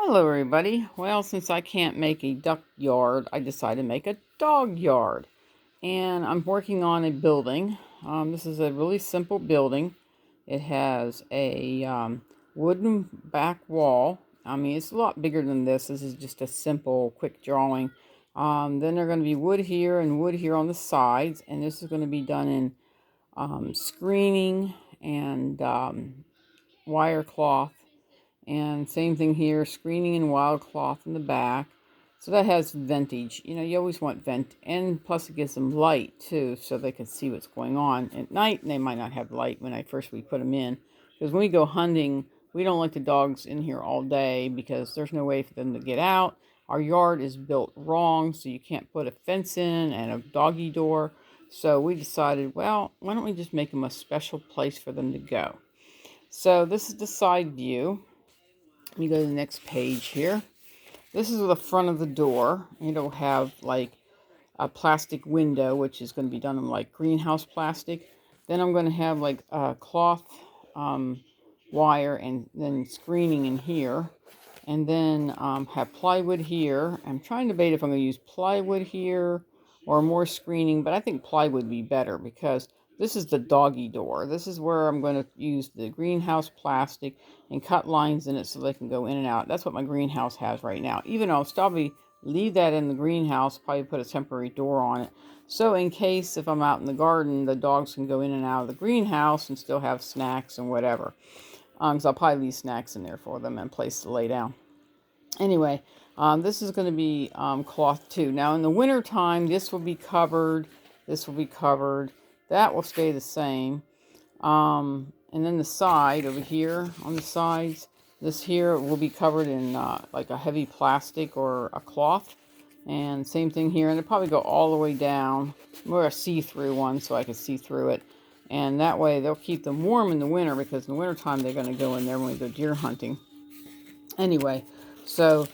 Hello everybody. Well, since I can't make a duck yard, I decided to make a dog yard. And I'm working on a building. This is a really simple building. It has a wooden back wall. I mean, it's a lot bigger than this. This is just a simple, quick drawing. Then there are going to be wood here and wood here on the sides. And this is going to be done in screening and wire cloth. And same thing here, screening and wild cloth in the back. So that has ventage. You know, you always want vent. And plus it gives them light too, so they can see what's going on. At night, they might not have light when we put them in. Because when we go hunting, we don't let the dogs in here all day because there's no way for them to get out. Our yard is built wrong, so you can't put a fence in and a doggy door. So we decided, well, why don't we just make them a special place for them to go. So this is the side view. Let me go to the next page here. This is the front of the door. It'll have like a plastic window, which is going to be done in like greenhouse plastic. Then I'm going to have like a cloth wire and then screening in here. And then have plywood here. I'm trying to debate if I'm going to use plywood here or more screening, but I think plywood would be better because this is the doggy door. This is where I'm going to use the greenhouse plastic and cut lines in it so they can go in and out. That's what my greenhouse has right now. Even though I'll probably leave that in the greenhouse, probably put a temporary door on it. So in case if I'm out in the garden, the dogs can go in and out of the greenhouse and still have snacks and whatever. Because I'll probably leave snacks in there for them and a place to lay down. Anyway, this is going to be cloth too. Now in the winter time, this will be covered. This will be covered. That will stay the same. And then the side over here on the sides, this here will be covered in like a heavy plastic or a cloth. And same thing here. And it'll probably go all the way down. More a see-through one so I can see through it. And that way they'll keep them warm in the winter because in the wintertime they're going to go in there when we go deer hunting. Anyway, so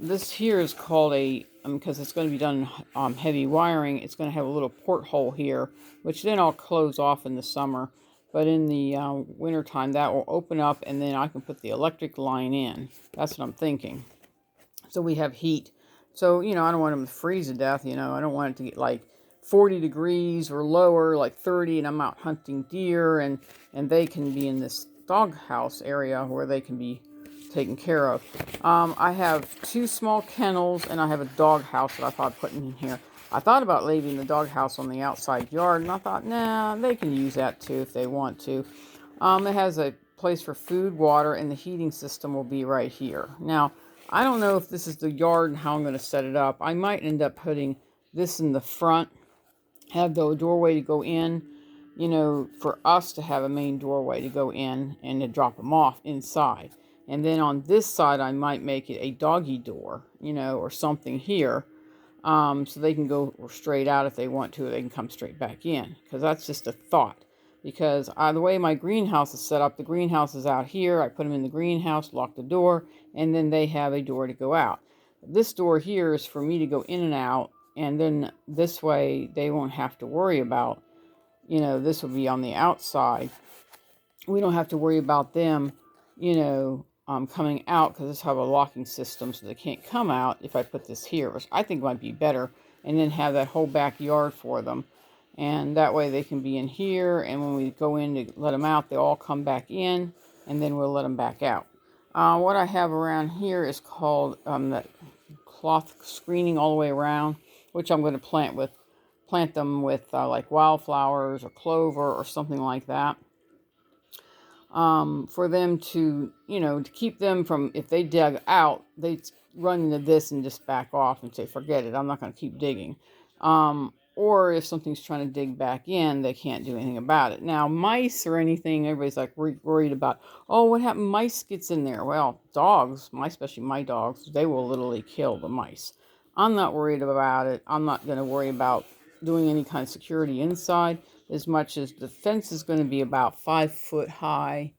this here is called a, because it's going to be done heavy wiring, it's going to have a little porthole here, which then I'll close off in the summer. But in the wintertime, that will open up and then I can put the electric line in. That's what I'm thinking. So we have heat. So, you know, I don't want them to freeze to death, you know. I don't want it to get like 40 degrees or lower, like 30, and I'm out hunting deer, and they can be in this doghouse area where they can be taken care of. I have 2 small kennels, and I have a doghouse that I thought of putting in here. I thought about leaving the doghouse on the outside yard, and I thought, nah, they can use that too if they want to. It has a place for food, water, and the heating system will be right here. Now, I don't know if this is the yard and how I'm going to set it up. I might end up putting this in the front, have the doorway to go in, you know, for us to have a main doorway to go in and to drop them off inside. And then on this side, I might make it a doggy door, you know, or something here. So they can go straight out if they want to. They can come straight back in. Because that's just a thought. Because the way my greenhouse is set up, the greenhouse is out here. I put them in the greenhouse, lock the door, and then they have a door to go out. This door here is for me to go in and out. And then this way, they won't have to worry about, you know, this will be on the outside. We don't have to worry about them, you know, coming out because this have a locking system so they can't come out if I put this here, which I think might be better, and then have that whole backyard for them. And that way they can be in here, and when we go in to let them out, they all come back in, and then we'll let them back out. What I have around here is called that cloth screening all the way around, which I'm going to plant them with like wildflowers or clover or something like that. For them to, you know, to keep them from, if they dug out, they run into this and just back off and say, forget it, I'm not going to keep digging. Or if something's trying to dig back in, they can't do anything about it. Now, mice or anything, everybody's like worried about, oh, what happened? Mice gets in there. Well, dogs, especially my dogs, they will literally kill the mice. I'm not worried about it. I'm not going to worry about doing any kind of security inside, as much as the fence is going to be about 5 foot high,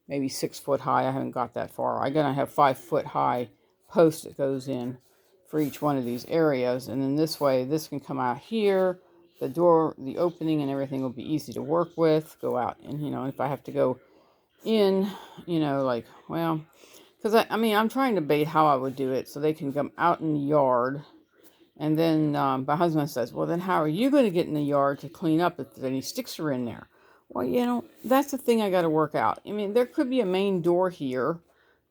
maybe 6 foot high. I haven't got that far. I'm going to have 5 foot high post that goes in for each one of these areas. And then this way, this can come out here. The door, the opening and everything will be easy to work with. Go out and, you know, if I have to go in, you know, like, well, Because I mean, I'm trying to debate how I would do it so they can come out in the yard. And then my husband says, well, then how are you going to get in the yard to clean up if any sticks are in there? Well, that's the thing I got to work out. I mean, there could be a main door here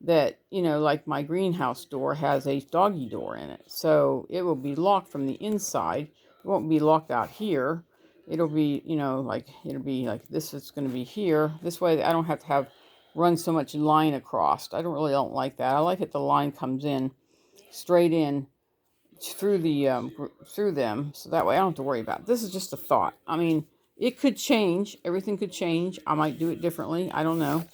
that, like my greenhouse door has a doggy door in it. So it will be locked from the inside. It won't be locked out here. It'll be, it'll be like this is going to be here. This way I don't have to run so much line across. I don't like that. I like it the line comes in straight in through through them, so that way I don't have to worry about it. This is just a thought. I mean, it could change. Everything could change. I might do it differently. I don't know.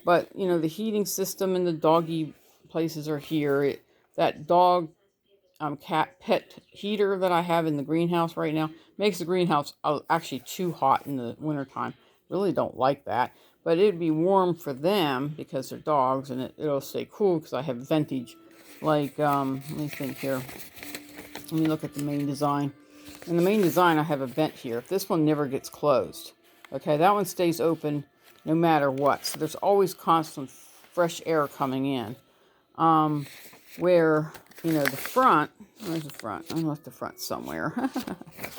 But the heating system and the doggy places are here. That dog cat pet heater that I have in the greenhouse right now makes the greenhouse actually too hot in the wintertime. Really don't like that. But it'd be warm for them because they're dogs, and it'll stay cool because I have ventage. Like, let me think here. Let me look at the main design. In the main design, I have a vent here. This one never gets closed. Okay, that one stays open no matter what. So there's always constant fresh air coming in. Where, the front, where's the front? I left the front somewhere. I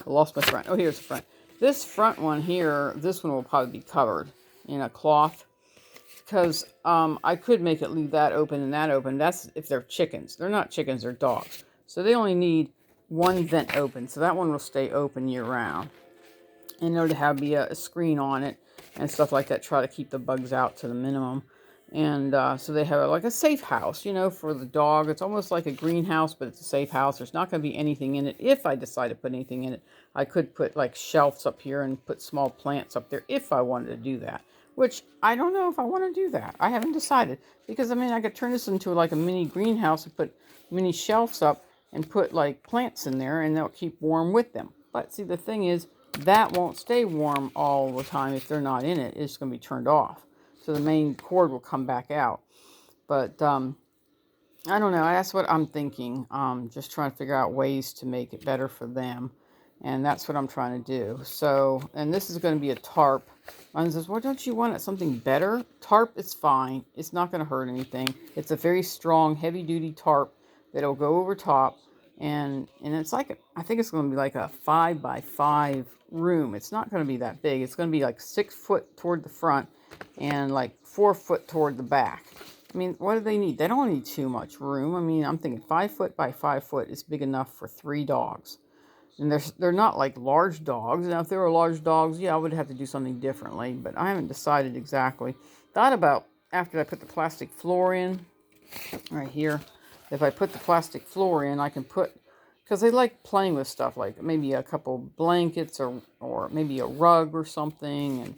lost my front. Oh, here's the front. This front one here, this one will probably be covered in a cloth. Because I could make it leave that open and that open. That's if they're chickens. They're not chickens, they're dogs. So they only need one vent open. So that one will stay open year round. And there'll be a screen on it and stuff like that. Try to keep the bugs out to the minimum. And so they have like a safe house, for the dog. It's almost like a greenhouse, but it's a safe house. There's not going to be anything in it. If I decide to put anything in it, I could put like shelves up here and put small plants up there if I wanted to do that. Which I don't know if I want to do that. I haven't decided. Because, I could turn this into like a mini greenhouse and put mini shelves up and put like plants in there and they'll keep warm with them. But see, the thing is, that won't stay warm all the time if they're not in it. It's going to be turned off. So the main cord will come back out. But I don't know. That's what I'm thinking. Just trying to figure out ways to make it better for them. And that's what I'm trying to do. So, and this is going to be a tarp. Mine says, well, don't you want something better? Tarp is fine. It's not going to hurt anything. It's a very strong, heavy-duty tarp that'll go over top. And it's like, I think it's going to be like a 5x5 room. It's not going to be that big. It's going to be like 6 foot toward the front and like 4 foot toward the back. I mean, what do they need? They don't need too much room. I mean, I'm thinking 5 foot by 5 foot is big enough for 3 dogs. And they're not like large dogs. Now, if they were large dogs, yeah, I would have to do something differently. But I haven't decided exactly. Thought about after I put the plastic floor in, right here. If I put the plastic floor in, I can put, because they like playing with stuff like maybe a couple blankets or maybe a rug or something,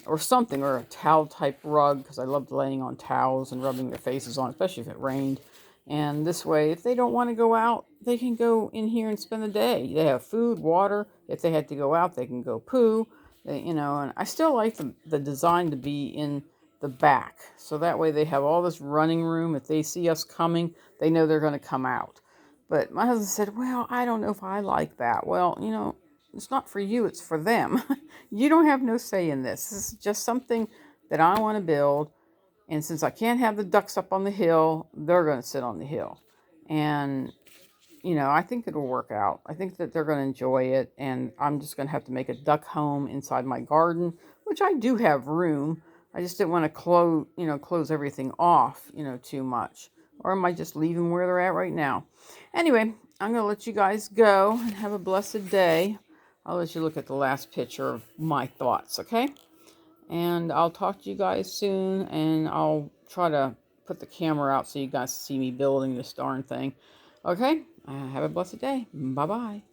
or a towel type rug, because I love laying on towels and rubbing their faces on, especially if it rained. And this way, if they don't want to go out, they can go in here and spend the day. They have food, water. If they had to go out, they can go poo. And I still like the design to be in the back. So that way they have all this running room. If they see us coming, they know they're going to come out. But my husband said, well, I don't know if I like that. Well, it's not for you, it's for them. You don't have no say in this. This is just something that I want to build. And since I can't have the ducks up on the hill, they're going to sit on the hill. And, I think it'll work out. I think that they're going to enjoy it. And I'm just going to have to make a duck home inside my garden, which I do have room. I just didn't want to close everything off, too much. Or I might just leave them where they're at right now. Anyway, I'm going to let you guys go and have a blessed day. I'll let you look at the last picture of my thoughts, okay? And I'll talk to you guys soon, and I'll try to put the camera out so you guys see me building this darn thing. Okay? Have a blessed day. Bye-bye.